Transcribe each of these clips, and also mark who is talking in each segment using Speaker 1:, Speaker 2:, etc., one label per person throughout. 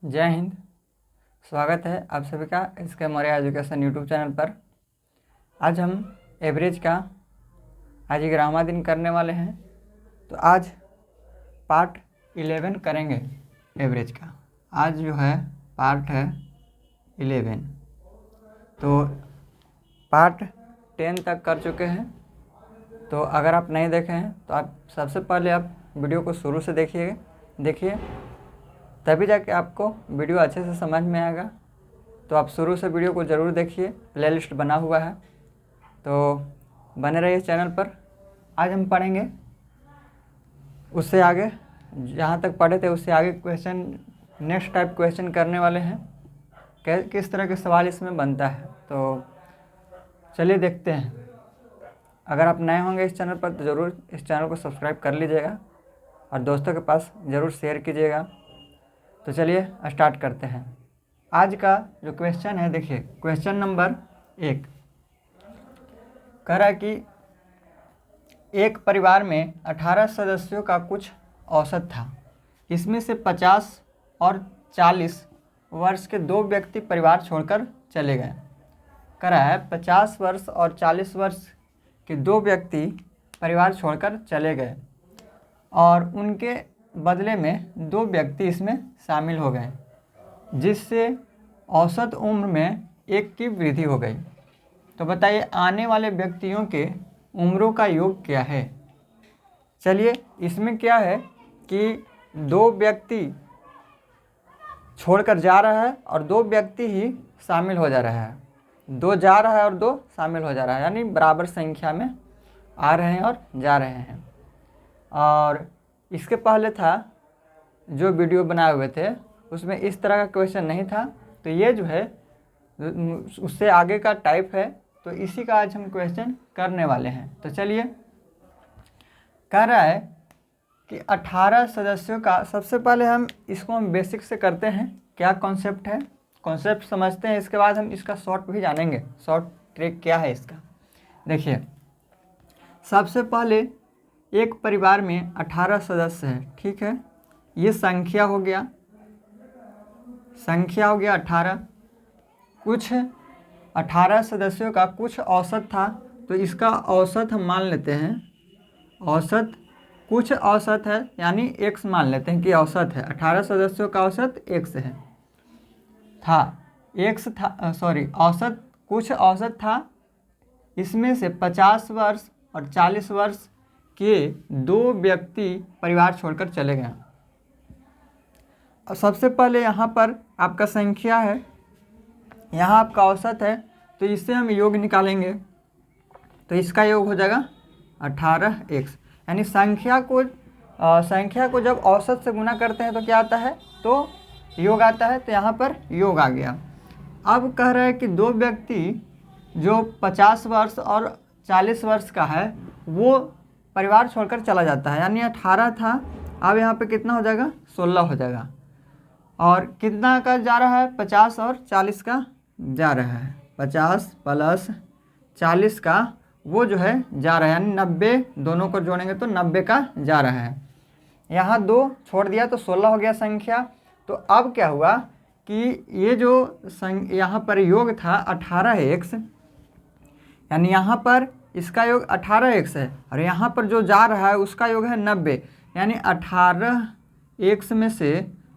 Speaker 1: जय हिंद। स्वागत है आप सभी का इसके मौर्य एजुकेशन यूट्यूब चैनल पर। आज हम एवरेज का आज 11वां दिन करने वाले हैं। तो आज पार्ट 11 करेंगे एवरेज का। आज जो है पार्ट है 11। तो पार्ट 10 तक कर चुके हैं। तो अगर आप नहीं देखे हैं तो आप सबसे पहले आप वीडियो को शुरू से देखिए, तभी जाके आपको वीडियो अच्छे से समझ में आएगा। तो आप शुरू से वीडियो को ज़रूर देखिए, प्लेलिस्ट बना हुआ है, तो बने रहिए चैनल पर। आज हम पढ़ेंगे उससे आगे, जहाँ तक पढ़े थे उससे आगे क्वेश्चन, नेक्स्ट टाइप क्वेश्चन करने वाले हैं। किस तरह के सवाल इसमें बनता है, तो चलिए देखते हैं। अगर आप नए होंगे इस चैनल पर तो ज़रूर इस चैनल को सब्सक्राइब कर लीजिएगा और दोस्तों के पास ज़रूर शेयर कीजिएगा। तो चलिए स्टार्ट करते हैं। आज का जो क्वेश्चन है, देखिए क्वेश्चन नंबर 1 कह रहा है कि एक परिवार में 18 सदस्यों का कुछ औसत था। इसमें से 50 और 40 वर्ष के 2 व्यक्ति परिवार छोड़कर चले गए। कह रहा है 50 वर्ष और 40 वर्ष के 2 व्यक्ति परिवार छोड़कर चले गए और उनके बदले में 2 व्यक्ति इसमें शामिल हो गए, जिससे औसत उम्र में 1 की वृद्धि हो गई। तो बताइए आने वाले व्यक्तियों के उम्रों का योग क्या है। चलिए, इसमें क्या है कि 2 व्यक्ति छोड़कर जा रहा है और 2 व्यक्ति ही शामिल हो जा रहा है। 2 जा रहा है और 2 शामिल हो जा रहा है, यानी बराबर संख्या में आ रहे हैं और जा रहे हैं। और इसके पहले था जो वीडियो बनाए हुए थे उसमें इस तरह का क्वेश्चन नहीं था। तो ये जो है उससे आगे का टाइप है, तो इसी का आज हम क्वेश्चन करने वाले हैं। तो चलिए, कह रहा है कि 18 सदस्यों का, सबसे पहले हम इसको हम बेसिक से करते हैं, क्या कॉन्सेप्ट है, कॉन्सेप्ट समझते हैं। इसके बाद हम इसका शॉर्ट भी जानेंगे, शॉर्ट ट्रिक क्या है इसका। देखिए, सबसे पहले एक परिवार में 18 सदस्य हैं, ठीक है। ये संख्या हो गया 18। कुछ 18 सदस्यों का कुछ औसत था, तो इसका औसत हम मान लेते हैं, औसत कुछ औसत है, यानी x मान लेते हैं कि औसत है। 18 सदस्यों का औसत x है, औसत कुछ औसत था। इसमें से 50 वर्ष और 40 वर्ष के 2 व्यक्ति परिवार छोड़कर चले गए। और सबसे पहले यहाँ पर आपका संख्या है, यहाँ आपका औसत है, तो इससे हम योग निकालेंगे। तो इसका योग हो जाएगा 18x, यानी संख्या को जब औसत से गुना करते हैं तो क्या आता है, तो योग आता है। तो यहाँ पर योग आ गया। अब कह रहा है कि 2 व्यक्ति जो 50 वर्ष और 40 वर्ष का है वो परिवार छोड़कर चला जाता है, यानी 18 था, अब यहाँ पे कितना हो जाएगा, 16 हो जाएगा। और कितना का जा रहा है, 50 और 40 का जा रहा है, 50 प्लस 40 का वो जो है जा रहा है, यानी 90, दोनों को जोड़ेंगे तो 90 का जा रहा है। यहाँ 2 छोड़ दिया तो 16 हो गया संख्या। तो अब क्या हुआ कि ये जो यहाँ पर योग था 18x, यानी यहाँ पर इसका योग 18x है और यहाँ पर जो जा रहा है उसका योग है 90, यानी 18x में से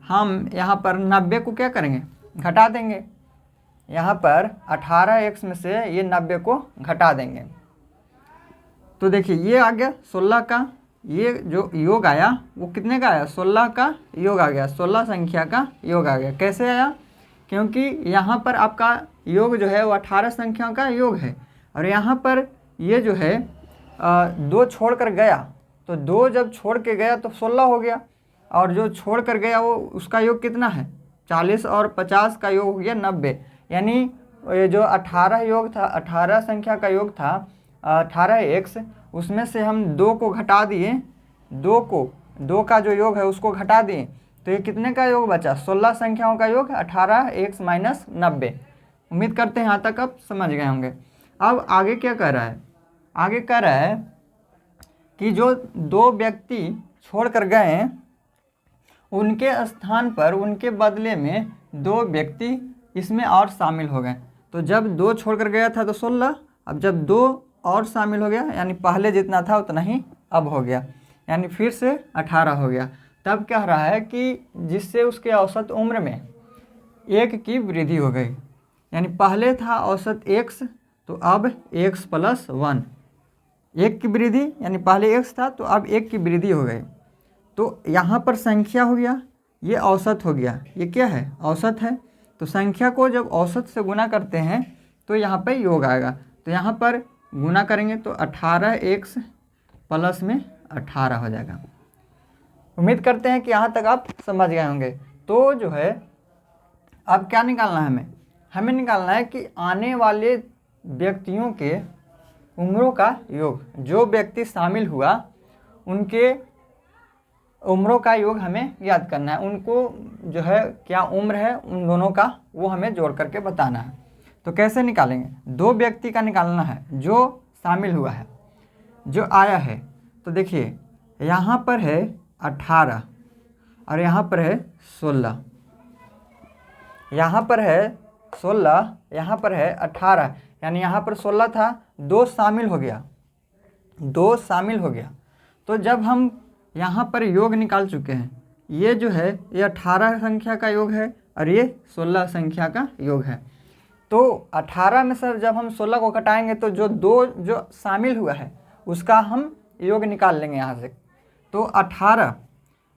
Speaker 1: हम यहाँ पर 90 को क्या करेंगे, घटा देंगे। यहाँ पर 18x में से ये 90 को घटा देंगे। तो देखिए ये आ गया 16 का, ये जो योग आया वो कितने का आया, 16 का योग आ गया, 16 संख्या का योग आ गया। कैसे आया, क्योंकि यहाँ पर आपका योग जो है वो 18 संख्याओं का योग है और यहाँ पर ये जो है 2 छोड़ कर गया, तो 2 जब छोड़ के गया तो 16 हो गया, और जो छोड़ कर गया वो उसका योग कितना है, 40 और 50 का योग हो गया 90, यानी ये जो 18 योग था, 18 संख्या का योग था 18x, उसमें से हम 2 को घटा दिए, 2 का जो योग है उसको घटा दिए, तो ये कितने का योग बचा, 16 संख्याओं का योग 18x माइनस 90। उम्मीद करते हैं यहाँ तक आप समझ गए होंगे। अब आगे क्या कर रहा है, आगे कह रहा है कि जो 2 व्यक्ति छोड़ कर गए उनके स्थान पर उनके बदले में 2 व्यक्ति इसमें और शामिल हो गए। तो जब 2 छोड़कर गया था तो 16, अब जब 2 और शामिल हो गया यानी पहले जितना था उतना ही अब हो गया, यानी फिर से 18 हो गया। तब कह रहा है कि जिससे उसके औसत उम्र में 1 की वृद्धि हो गई, यानी पहले था औसत x तो अब x + 1, 1 की वृद्धि, यानी पहले x था तो अब 1 की वृद्धि हो गई। तो यहाँ पर संख्या हो गया, ये औसत हो गया, ये क्या है औसत है। तो संख्या को जब औसत से गुना करते हैं तो यहाँ पर योग आएगा। तो यहाँ पर गुना करेंगे तो 18x प्लस में 18 हो जाएगा। उम्मीद करते हैं कि यहाँ तक आप समझ गए होंगे। तो जो है अब क्या निकालना है, हमें निकालना है कि आने वाले व्यक्तियों के उम्रों का योग, जो व्यक्ति शामिल हुआ उनके उम्रों का योग हमें याद करना है। उनको जो है क्या उम्र है उन दोनों का, वो हमें जोड़ करके बताना है। तो कैसे निकालेंगे, 2 व्यक्ति का निकालना है जो शामिल हुआ है, जो आया है। तो देखिए यहाँ पर है 18 और यहाँ पर है 16, यहाँ पर है 16, यहाँ पर है 18, यानी यहाँ पर 16 था, 2 शामिल हो गया, 2 शामिल हो गया। तो जब हम यहाँ पर योग निकाल चुके हैं, ये जो है ये 18 संख्या का योग है और ये 16 संख्या का योग है। तो 18 में से जब हम 16 को घटाएंगे तो जो 2 जो शामिल हुआ है उसका हम योग निकाल लेंगे यहाँ से। तो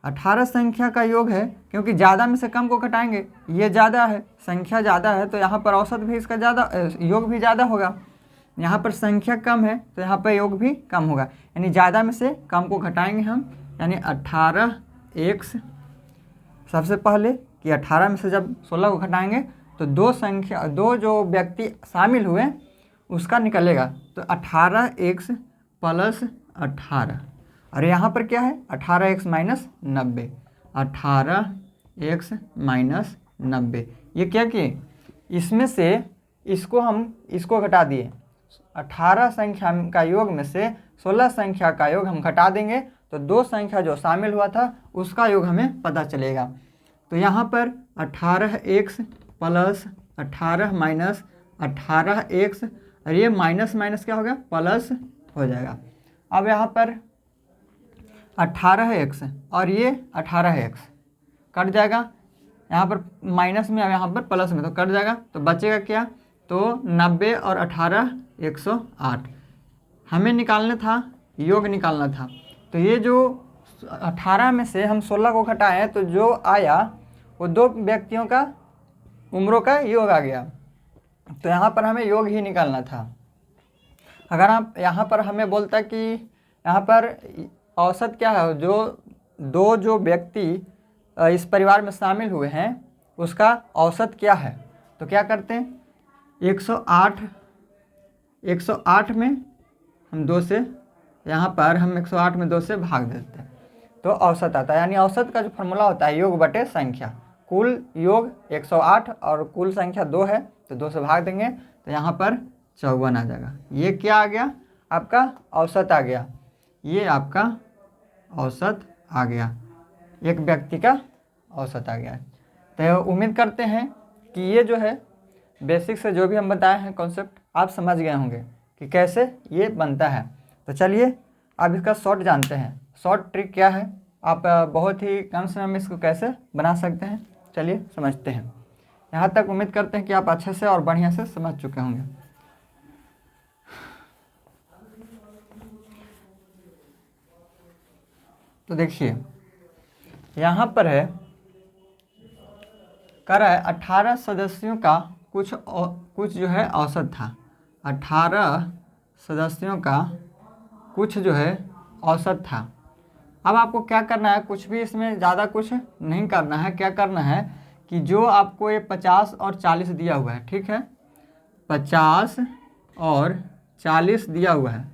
Speaker 1: 18 संख्या का योग है, क्योंकि ज़्यादा में से कम को घटाएंगे, ये ज़्यादा है, संख्या ज़्यादा है तो यहाँ पर औसत भी इसका ज़्यादा, योग भी ज़्यादा होगा। यहाँ पर संख्या कम है तो यहाँ पर योग भी कम होगा, यानी ज़्यादा में से कम को घटाएंगे हम, यानी 18x। सबसे पहले कि 18 में से जब 16 को घटाएंगे तो 2 जो व्यक्ति शामिल हुए उसका निकलेगा। तो 18x + 18, और यहाँ पर क्या है 18x - 90, 18x - 90। ये क्या किए, इसमें से इसको घटा दिए, 18 संख्या का योग में से 16 संख्या का योग हम घटा देंगे तो 2 संख्या जो शामिल हुआ था उसका योग हमें पता चलेगा। तो यहाँ पर 18x + 18 - 18x, और ये माइनस माइनस क्या हो गया प्लस हो जाएगा। अब यहाँ पर 18x और ये 18x कट जाएगा, यहाँ पर माइनस में, अब यहाँ पर प्लस में, तो कट जाएगा। तो बचेगा क्या, तो 90 और 18 108 हमें निकालना था, योग निकालना था। तो ये जो 18 में से हम 16 को घटाएं तो जो आया वो 2 व्यक्तियों का उम्रों का योग आ गया। तो यहाँ पर हमें योग ही निकालना था। अगर आप यहाँ पर हमें बोलता कि यहाँ पर औसत क्या है, जो व्यक्ति इस परिवार में शामिल हुए हैं उसका औसत क्या है, तो क्या करते हैं 108 में हम 2 से, यहाँ पर हम 108 में 2 से भाग देते हैं तो औसत आता है। यानी औसत का जो फॉर्मूला होता है योग बटे संख्या, कुल योग 108 और कुल संख्या 2 है तो 2 से भाग देंगे तो यहाँ पर 54 आ जाएगा। ये क्या आ गया, आपका औसत आ गया, ये आपका औसत आ गया, एक व्यक्ति का औसत आ गया। तो उम्मीद करते हैं कि ये जो है बेसिक से जो भी हम बताए हैं कॉन्सेप्ट आप समझ गए होंगे कि कैसे ये बनता है। तो चलिए अब इसका शॉर्ट जानते हैं, शॉर्ट ट्रिक क्या है, आप बहुत ही कम समय में इसको कैसे बना सकते हैं, चलिए समझते हैं। यहाँ तक उम्मीद करते हैं कि आप अच्छे से और बढ़िया से समझ चुके होंगे। तो देखिए यहाँ पर है कह रहा है 18 सदस्यों का कुछ जो है औसत था, 18 सदस्यों का कुछ जो है औसत था। अब आपको क्या करना है, कुछ भी इसमें ज़्यादा कुछ नहीं करना है। क्या करना है कि जो आपको ये 50 और 40 दिया हुआ है, ठीक है, 50 और 40 दिया हुआ है,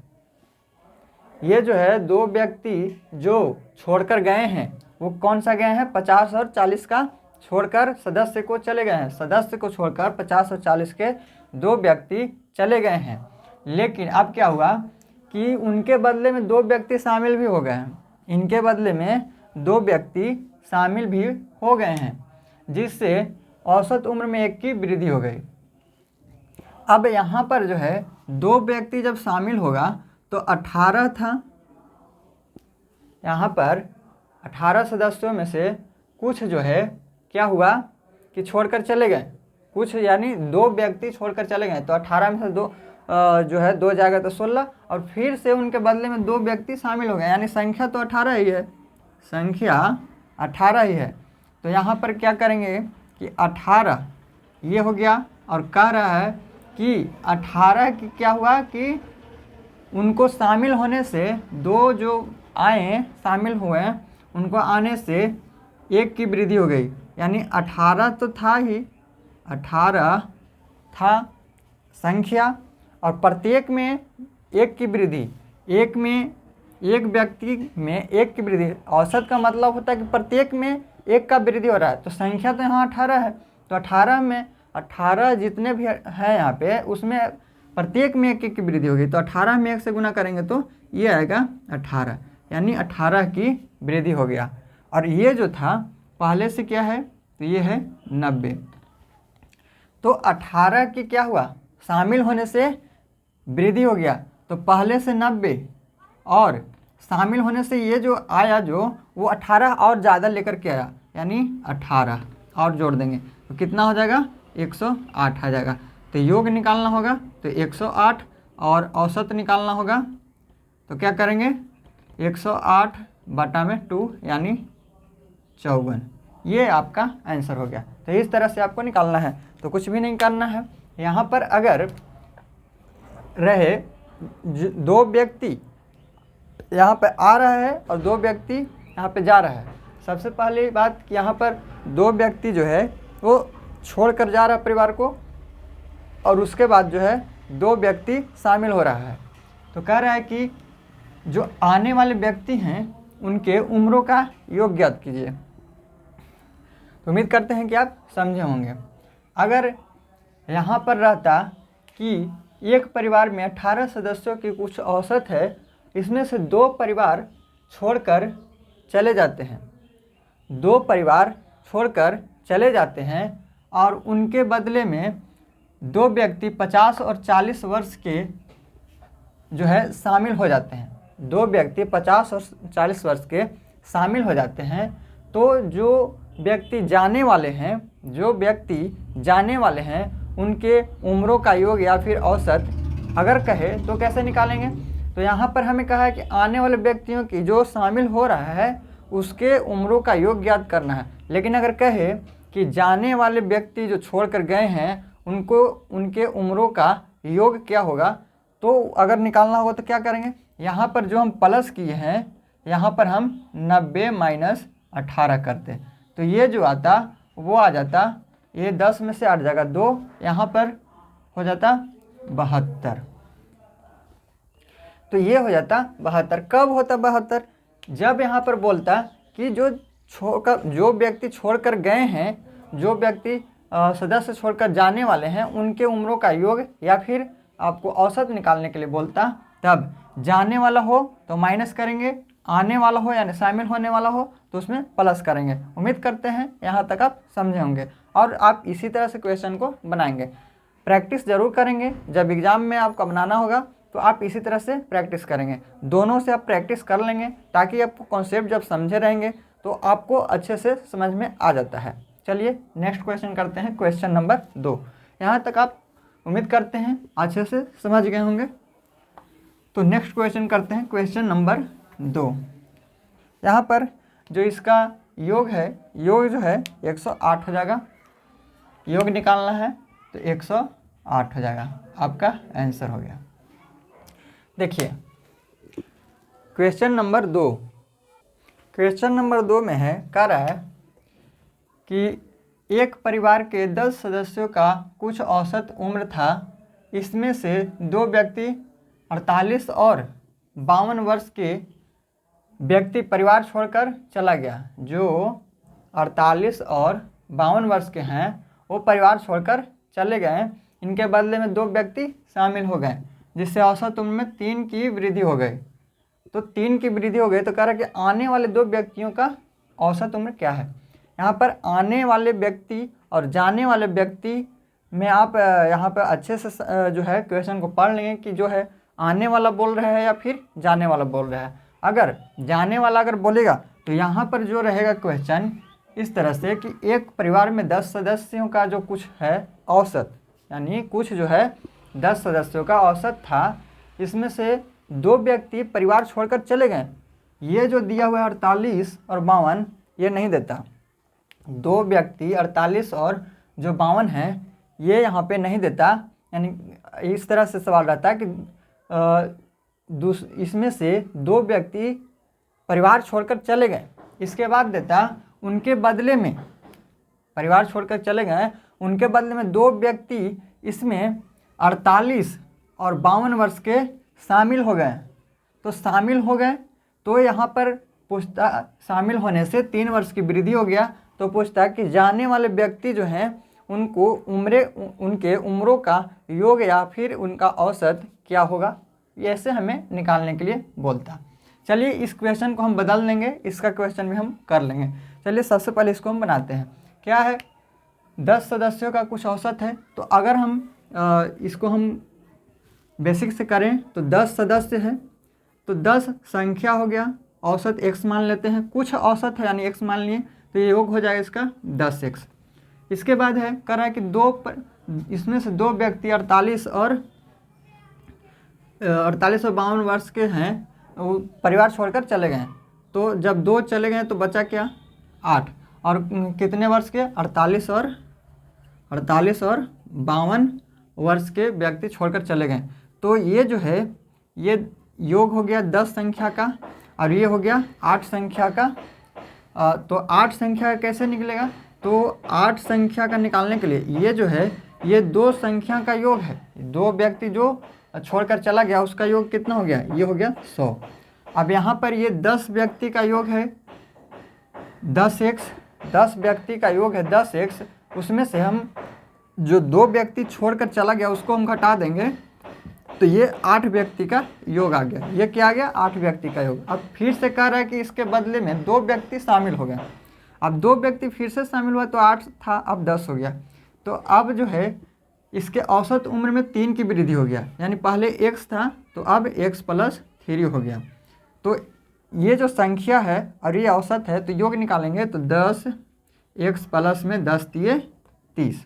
Speaker 1: ये जो है 2 व्यक्ति जो छोड़कर गए हैं वो कौन सा गए हैं, 50 और 40 का छोड़कर सदस्य को चले गए हैं, सदस्य को छोड़कर 50 और 40 के 2 व्यक्ति चले गए हैं। लेकिन अब क्या हुआ कि उनके बदले में 2 व्यक्ति शामिल भी हो गए हैं, इनके बदले में 2 व्यक्ति शामिल भी हो गए हैं, जिससे औसत उम्र में 1 की वृद्धि हो गई। अब यहाँ पर जो है 2 व्यक्ति जब शामिल होगा तो 18 था, यहाँ पर 18 सदस्यों में से कुछ जो है क्या हुआ कि छोड़कर चले गए, कुछ यानी 2 व्यक्ति छोड़कर चले गए, तो 18 में से 2 जो है 2 जाएगा तो 16, और फिर से उनके बदले में 2 व्यक्ति शामिल हो गए, यानी संख्या तो 18 ही है, संख्या 18 ही है। तो यहाँ पर क्या करेंगे कि 18 ये हो गया, और कह रहा है कि 18 की क्या हुआ कि उनको शामिल होने से 2 जो आए शामिल हुए उनको आने से 1 की वृद्धि हो गई, यानी 18 तो था ही, 18 था संख्या, और प्रत्येक में 1 की वृद्धि, एक में एक व्यक्ति में 1 की वृद्धि, औसत का मतलब होता है कि प्रत्येक में 1 का वृद्धि हो रहा है। तो संख्या तो यहाँ 18 है, तो 18 में 18 जितने भी हैं यहाँ पे उसमें प्रत्येक में 1 की वृद्धि होगी, तो 18 में 1 से गुना करेंगे तो ये आएगा 18, यानी 18 की वृद्धि हो गया। और ये जो था पहले से क्या है, तो ये है 90। तो 18 की क्या हुआ, शामिल होने से वृद्धि हो गया, तो पहले से 90 और शामिल होने से ये जो आया जो वो 18 और ज़्यादा लेकर के आया, यानी 18 और जोड़ देंगे तो कितना हो जाएगा, 108 आ जाएगा। तो योग निकालना होगा तो 108 और औसत निकालना होगा, तो क्या करेंगे 108 बटा में 2 यानी 54, ये आपका आंसर हो गया। तो इस तरह से आपको निकालना है, तो कुछ भी नहीं करना है। यहाँ पर अगर रहे 2 व्यक्ति यहाँ पे आ रहा है और 2 व्यक्ति यहाँ पे जा रहा है, सबसे पहली बात कि यहाँ पर 2 व्यक्ति जो है वो छोड़ कर जा रहा है परिवार को, और उसके बाद जो है 2 व्यक्ति शामिल हो रहा है। तो कह रहा है कि जो आने वाले व्यक्ति हैं उनके उम्रों का योग ज्ञात कीजिए। तो उम्मीद करते हैं कि आप समझे होंगे। अगर यहाँ पर रहता कि एक परिवार में 18 सदस्यों की कुछ औसत है, इसमें से 2 परिवार छोड़कर चले जाते हैं, 2 परिवार छोड़कर चले जाते हैं और उनके बदले में 2 व्यक्ति 50 और 40 वर्ष के जो है शामिल हो जाते हैं, 2 व्यक्ति 50 और 40 वर्ष के शामिल हो जाते हैं। तो जो व्यक्ति जाने वाले हैं, जो व्यक्ति जाने वाले हैं उनके उम्रों का योग या फिर औसत अगर कहे तो कैसे निकालेंगे। तो यहाँ पर हमें कहा है कि आने वाले व्यक्तियों की जो शामिल हो रहा है उसके उम्रों का योग ज्ञात करना है। लेकिन अगर कहे कि जाने वाले व्यक्ति जो छोड़कर गए हैं उनको उनके उम्रों का योग क्या होगा, तो अगर निकालना होगा तो क्या करेंगे, यहाँ पर जो हम प्लस किए हैं यहाँ पर हम 90 माइनस 18 करते, तो ये जो आता वो आ जाता, ये 10 में से 8 जाएगा 2, यहाँ पर हो जाता 72। तो ये हो जाता 72। कब होता 72, जब यहाँ पर बोलता कि जो व्यक्ति छोड़कर गए हैं, जो व्यक्ति सदस्य छोड़कर जाने वाले हैं उनके उम्रों का योग या फिर आपको औसत निकालने के लिए बोलता, तब जाने वाला हो तो माइनस करेंगे, आने वाला हो यानी शामिल होने वाला हो तो उसमें प्लस करेंगे। उम्मीद करते हैं यहाँ तक आप समझे होंगे और आप इसी तरह से क्वेश्चन को बनाएंगे। प्रैक्टिस ज़रूर करेंगे, जब एग्ज़ाम में आपका बनाना होगा तो आप इसी तरह से प्रैक्टिस करेंगे, दोनों से आप प्रैक्टिस कर लेंगे ताकि आपको कॉन्सेप्ट जब समझे रहेंगे तो आपको अच्छे से समझ में आ जाता है। चलिए नेक्स्ट क्वेश्चन करते हैं, क्वेश्चन नंबर 2। यहाँ तक आप उम्मीद करते हैं अच्छे से समझ गए होंगे। तो नेक्स्ट क्वेश्चन करते हैं, क्वेश्चन नंबर 2। यहाँ पर जो इसका योग है, योग जो है 108 हो जाएगा, योग निकालना है तो 108 हो जाएगा, आपका आंसर हो गया। देखिए क्वेश्चन नंबर 2, क्वेश्चन नंबर 2 में है, कह रहा है कि एक परिवार के 10 सदस्यों का कुछ औसत उम्र था, इसमें से 2 व्यक्ति 48 और 52 वर्ष के व्यक्ति परिवार छोड़कर चला गया। जो 48 और 52 वर्ष के हैं वो परिवार छोड़कर चले गए, इनके बदले में 2 व्यक्ति शामिल हो गए जिससे औसत उम्र में 3 की वृद्धि हो गई। तो 3 की वृद्धि हो गई तो कह रहा है कि आने वाले 2 व्यक्तियों का औसत उम्र क्या है। यहाँ पर आने वाले व्यक्ति और जाने वाले व्यक्ति में आप यहाँ पर अच्छे से जो है क्वेश्चन को पढ़ लेंगे कि जो है आने वाला बोल रहा है या फिर जाने वाला बोल रहा है। अगर जाने वाला अगर बोलेगा तो यहाँ पर जो रहेगा क्वेश्चन इस तरह से कि एक परिवार में 10 सदस्यों का जो कुछ है औसत, यानी कुछ जो है 10 सदस्यों का औसत था, इसमें से 2 व्यक्ति परिवार छोड़कर चले गए। ये जो दिया हुआ है 48 और 52 ये नहीं देता। 2 व्यक्ति 48 और जो 52 है ये यहाँ पे नहीं देता। यानी इस तरह से सवाल रहता है कि इसमें से 2 व्यक्ति परिवार छोड़कर चले गए। इसके बाद देता उनके बदले में, परिवार छोड़कर चले गए, उनके बदले में 2 व्यक्ति इसमें 48 और 52 वर्ष के शामिल हो गए। तो शामिल हो गए तो यहाँ पर पूछता, शामिल होने से 3 वर्ष की वृद्धि हो गया। तो पूछता कि जाने वाले व्यक्ति जो हैं उनको उनके उम्रों का योग या फिर उनका औसत क्या होगा, ये ऐसे हमें निकालने के लिए बोलता। चलिए इस क्वेश्चन को हम बदल लेंगे, इसका क्वेश्चन भी हम कर लेंगे। चलिए सबसे पहले इसको हम बनाते हैं। क्या है, 10 सदस्यों का कुछ औसत है। तो अगर हम इसको हम बेसिक से करें तो 10 सदस्य है तो 10 संख्या हो गया, औसत x मान लेते हैं, कुछ औसत है यानी x मान लिए, तो ये योग हो जाएगा इसका 10x। इसके बाद है कर रहा है कि इसमें से 2 व्यक्ति 48 और 52 वर्ष के हैं, वो परिवार छोड़कर चले गए। तो जब 2 चले गए तो बचा क्या 8, और कितने वर्ष के 48 और 52 वर्ष के व्यक्ति छोड़कर चले गए। तो ये जो है ये योग हो गया 10 संख्या का और ये हो गया 8 संख्या का। तो 8 संख्या कैसे निकलेगा, तो 8 संख्या का निकालने के लिए ये जो है ये 2 संख्या का योग है। 2 व्यक्ति जो छोड़कर चला गया उसका योग कितना हो गया, ये हो गया 100। अब यहाँ पर ये 10 व्यक्ति का योग है 10x, 10 व्यक्ति का योग है 10x। उसमें से हम जो 2 व्यक्ति छोड़कर चला गया उसको हम घटा देंगे तो ये 8 व्यक्ति का योग आ गया। ये क्या आ गया, 8 व्यक्ति का योग। अब फिर से कह रहा है कि इसके बदले में 2 व्यक्ति शामिल हो गए। अब 2 व्यक्ति फिर से शामिल हुआ तो 8 था, अब 10 हो गया। तो अब जो है इसके औसत उम्र में 3 की वृद्धि हो गया, यानी पहले x था तो अब x + 3 हो गया। तो ये जो संख्या है और ये औसत है तो योग निकालेंगे तो 10x प्लस में 10 × 30।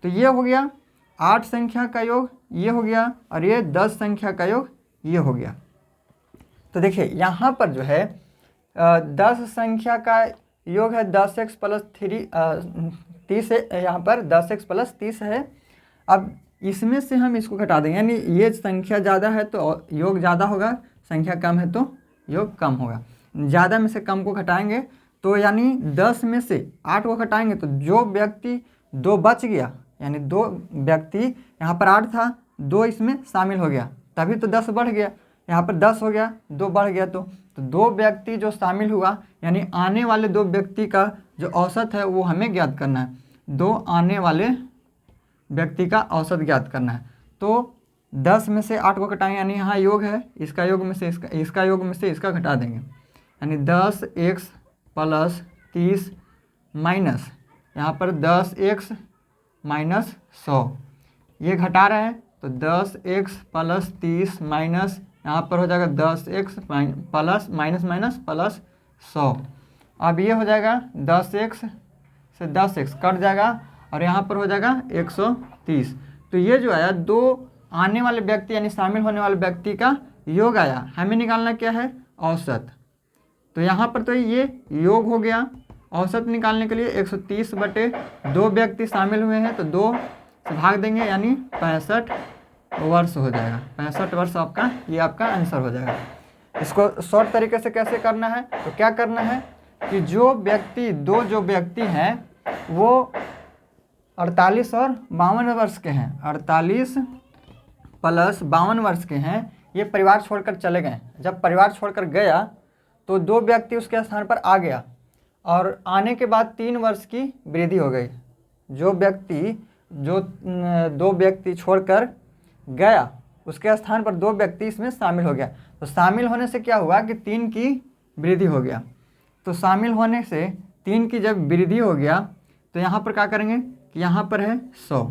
Speaker 1: तो ये हो गया 8 संख्या का योग, ये हो गया, और ये 10 संख्या का योग ये हो गया। तो देखिए यहाँ पर जो है 10 संख्या का योग है 10x + 30 है, यहाँ पर 10x + 30 है। अब इसमें से हम इसको घटा देंगे, यानी ये संख्या ज़्यादा है तो योग ज़्यादा होगा, संख्या कम है तो योग कम होगा। ज़्यादा में से कम को घटाएंगे तो यानी 10 में से 8 को घटाएंगे तो जो व्यक्ति 2 बच गया, यानी 2 व्यक्ति यहाँ पर 8 था, 2 इसमें शामिल हो गया तभी तो 10 बढ़ गया। यहाँ पर 10 हो गया, 2 बढ़ गया तो 2 व्यक्ति जो शामिल हुआ, यानी आने वाले 2 व्यक्ति का जो औसत है वो हमें ज्ञात करना है। 2 आने वाले व्यक्ति का औसत ज्ञात करना है। तो 10 में से 8 को घटाएंगे, यानी यहाँ योग है, इसका योग में से इसका योग में से इसका घटा देंगे, यानी 10x + 30 माइनस यहाँ पर 10x - 100, ये घटा रहे हैं तो 10x + 30 माइनस यहाँ पर हो जाएगा 10x प्लस माइनस प्लस 100। अब ये हो जाएगा 10x से 10x कट जाएगा और यहाँ पर हो जाएगा 130। तो ये जो आया 2 आने वाले व्यक्ति यानी शामिल होने वाले व्यक्ति का योग आया। हमें निकालना क्या है, औसत। तो यहाँ पर तो ये योग हो गया। औसत निकालने के लिए 130/2 व्यक्ति शामिल हुए हैं तो 2 से भाग देंगे, यानी 65 वर्ष हो जाएगा। 65 वर्ष आपका, ये आपका आंसर हो जाएगा। इसको शॉर्ट तरीके से कैसे करना है, तो क्या करना है कि जो व्यक्ति हैं वो 48 और 52 वर्ष के हैं, 48 + 52 वर्ष के हैं, ये परिवार छोड़कर चले गए। जब परिवार छोड़कर गया तो 2 व्यक्ति उसके स्थान पर आ गया और आने के बाद 3 वर्ष की वृद्धि हो गई। जो 2 व्यक्ति छोड़कर गया उसके स्थान पर 2 व्यक्ति इसमें शामिल हो गया। तो शामिल होने से क्या हुआ कि 3 की वृद्धि हो गया। तो शामिल होने से 3 की जब वृद्धि हो गया तो यहाँ पर क्या करेंगे कि यहाँ पर है 100,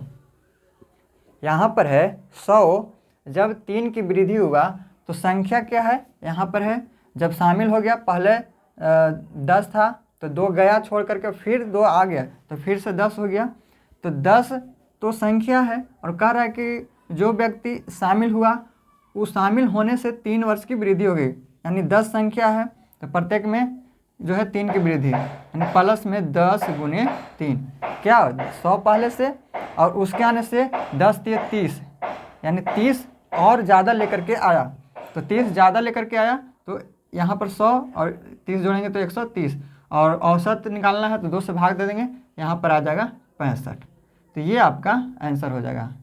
Speaker 1: यहाँ पर है 100। जब 3 की वृद्धि हुआ तो संख्या क्या है, यहाँ पर है, जब शामिल हो गया पहले 10 था तो 2 गया छोड़ करके फिर 2 आ गया तो फिर से 10 हो गया। तो 10 तो संख्या है और कह रहा है कि जो व्यक्ति शामिल हुआ वो शामिल होने से 3 वर्ष की वृद्धि हो गई, यानी 10 संख्या है तो प्रत्येक में जो है 3 की वृद्धि, यानी प्लस में 10 गुने 3 क्या 100 पहले से और उसके आने से 10 3 30, यानी 30 और ज़्यादा लेकर के आया। तो 30 ज़्यादा लेकर के आया तो यहाँ पर 100 और 30 जोड़ेंगे तो 130 और औसत निकालना है तो 2 से भाग दे देंगे, यहाँ पर आ जाएगा 65। तो ये आपका आंसर हो जाएगा।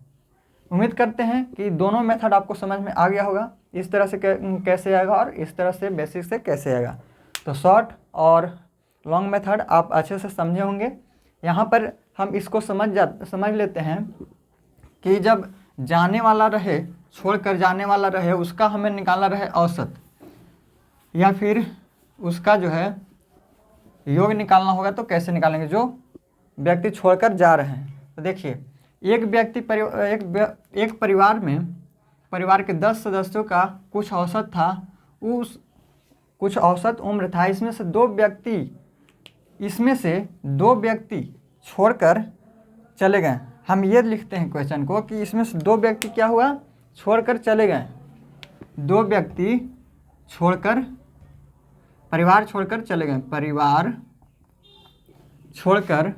Speaker 1: उम्मीद करते हैं कि दोनों मेथड आपको समझ में आ गया होगा, इस तरह से कैसे आएगा और इस तरह से बेसिक से कैसे आएगा। तो शॉर्ट और लॉन्ग मेथड आप अच्छे से समझे होंगे। यहाँ पर हम इसको समझ लेते हैं कि जब जाने वाला रहे छोड़कर जाने वाला रहे उसका हमें निकालना रहे औसत या फिर उसका जो है योग निकालना होगा तो कैसे निकालेंगे, जो व्यक्ति छोड़कर जा रहे हैं। तो देखिए एक व्यक्ति एक परिवार में परिवार के 10 सदस्यों का कुछ औसत था, उस कुछ औसत उम्र था, इसमें से दो व्यक्ति छोड़कर चले गए। हम ये लिखते हैं क्वेश्चन को कि इसमें से 2 व्यक्ति क्या हुआ, छोड़कर चले गए। 2 व्यक्ति परिवार छोड़कर चले गए, परिवार छोड़कर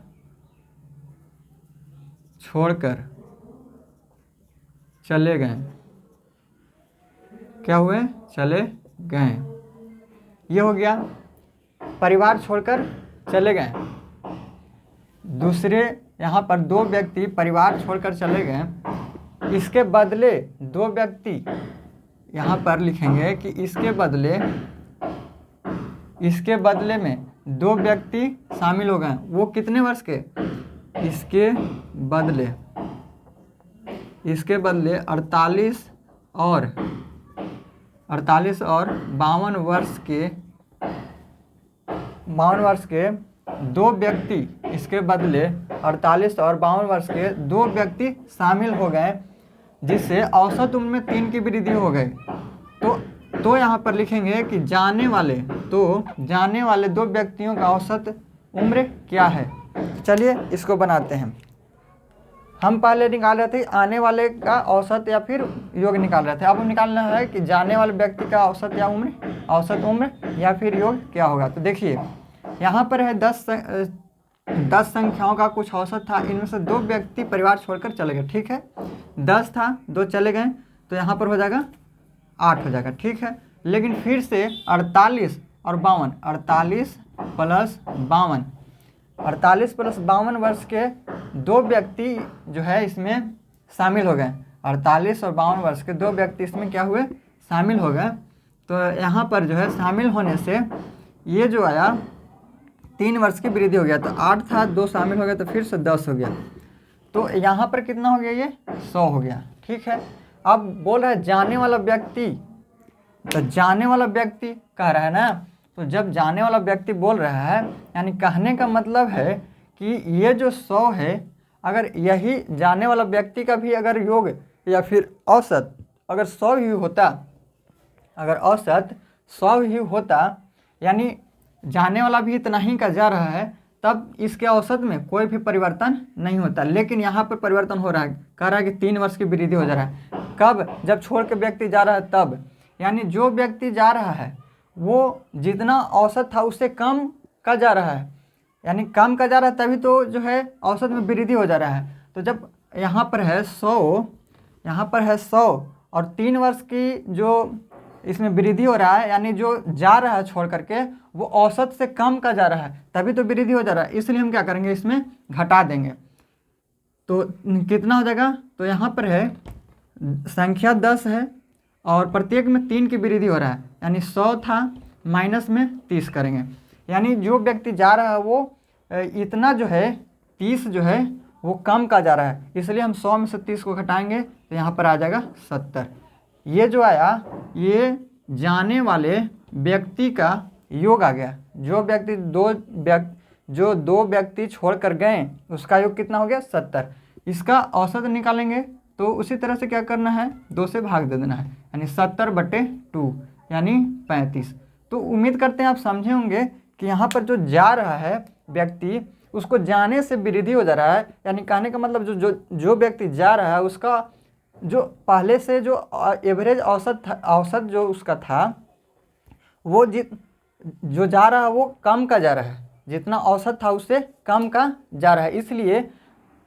Speaker 1: चले गए, क्या हुए, चले गए। ये हो गया परिवार छोड़कर चले गए। दूसरे यहाँ पर 2 व्यक्ति परिवार छोड़कर चले गए, इसके बदले 2 व्यक्ति यहाँ पर लिखेंगे कि इसके बदले में 2 व्यक्ति शामिल हो गए। वो कितने वर्ष के, इसके बदले 48 और 52 वर्ष के 2 व्यक्ति, इसके बदले 48 और 52 वर्ष के 2 व्यक्ति शामिल हो गए, जिससे औसत उम्र में 3 की वृद्धि हो गई। तो यहाँ पर लिखेंगे कि जाने वाले 2 व्यक्तियों का औसत उम्र क्या है। चलिए इसको बनाते हैं। हम पहले निकाल रहे थे आने वाले का औसत या फिर योग निकाल रहे थे, अब निकालना है कि जाने वाले व्यक्ति का औसत उम्र या फिर योग क्या होगा। तो देखिए यहाँ पर है 10 संख्याओं का कुछ औसत था, इनमें से 2 व्यक्ति परिवार छोड़कर चले गए, ठीक है। 10 था, 2 चले गए तो यहाँ पर हो जाएगा 8 हो जाएगा, ठीक है। लेकिन फिर से 48 और 52, 48 प्लस 52 वर्ष के 2 व्यक्ति जो है इसमें शामिल हो गए। 48 और 52 वर्ष के 2 व्यक्ति इसमें क्या हुए, शामिल हो गए। तो यहाँ पर जो है शामिल होने से ये जो आया 3 वर्ष की वृद्धि हो गया। तो 8 था, 2 शामिल हो गया तो फिर से 10 हो गया। तो यहाँ पर कितना हो गया, ये 100 हो गया, ठीक है। अब बोल रहा है जाने वाला व्यक्ति, तो जाने वाला व्यक्ति कह रहा है ना, तो जब जाने वाला व्यक्ति बोल रहा है यानी कहने का मतलब है कि ये जो 100 है, अगर यही जाने वाला व्यक्ति का भी अगर योग या फिर औसत अगर 100 ही होता, अगर औसत 100 ही होता, यानी जाने वाला भी इतना ही का जा रहा है, तब इसके औसत में कोई भी परिवर्तन नहीं होता। लेकिन यहाँ पर परिवर्तन हो रहा है, कह रहा है कि 3 वर्ष की वृद्धि हो जा रहा है। कब, जब छोड़ के व्यक्ति जा रहा है तब, यानी जो व्यक्ति जा रहा है वो जितना औसत था उससे कम का जा रहा है, यानी कम का जा रहा है, तभी तो जो है औसत में वृद्धि हो जा रहा है। तो जब यहाँ पर है 100 और 3 वर्ष की जो इसमें वृद्धि हो रहा है, यानी जो जा रहा है छोड़ करके वो औसत से कम का जा रहा है, तभी तो वृद्धि हो जा रहा है। इसलिए हम क्या करेंगे, इसमें घटा देंगे। तो कितना हो जाएगा, तो यहाँ पर है संख्या 10 है और प्रत्येक में 3 की वृद्धि हो रहा है, यानी 100 था माइनस में 30 करेंगे, यानी जो व्यक्ति जा रहा है वो इतना जो है 30 जो है वो कम का जा रहा है, इसलिए हम 100 में से 30 को घटाएंगे तो यहाँ पर आ जाएगा 70। ये जो आया ये जाने वाले व्यक्ति का योग आ गया। जो व्यक्ति जो 2 व्यक्ति छोड़कर गए उसका योग कितना हो गया 70। इसका औसत निकालेंगे तो उसी तरह से क्या करना है 2 से भाग दे देना है, यानी 70/2 यानी 35। तो उम्मीद करते हैं आप समझे होंगे कि यहाँ पर जो जा रहा है व्यक्ति उसको जाने से वृद्धि हो जा रहा है, यानी कहने का मतलब जो व्यक्ति जा रहा है उसका जो पहले से जो एवरेज औसत जो उसका था वो जो जा रहा है वो कम का जा रहा है, जितना औसत था उससे कम का जा रहा है, इसलिए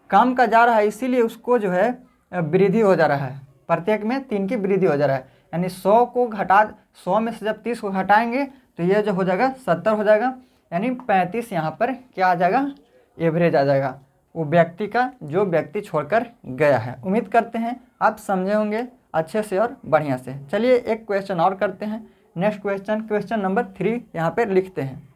Speaker 1: कम का जा रहा है, इसीलिए उसको जो है वृद्धि हो जा रहा है, प्रत्येक में 3 की वृद्धि हो जा रहा है। यानी 100 में से जब 30 को घटाएंगे तो ये जो हो जाएगा 70 हो जाएगा, यानी 35 यहाँ पर क्या आ जाएगा एवरेज आ जाएगा वो व्यक्ति का जो व्यक्ति छोड़कर गया है। उम्मीद करते हैं आप समझे होंगे अच्छे से और बढ़िया से। चलिए एक क्वेश्चन और करते हैं। नेक्स्ट क्वेश्चन नंबर 3 यहाँ पर लिखते हैं।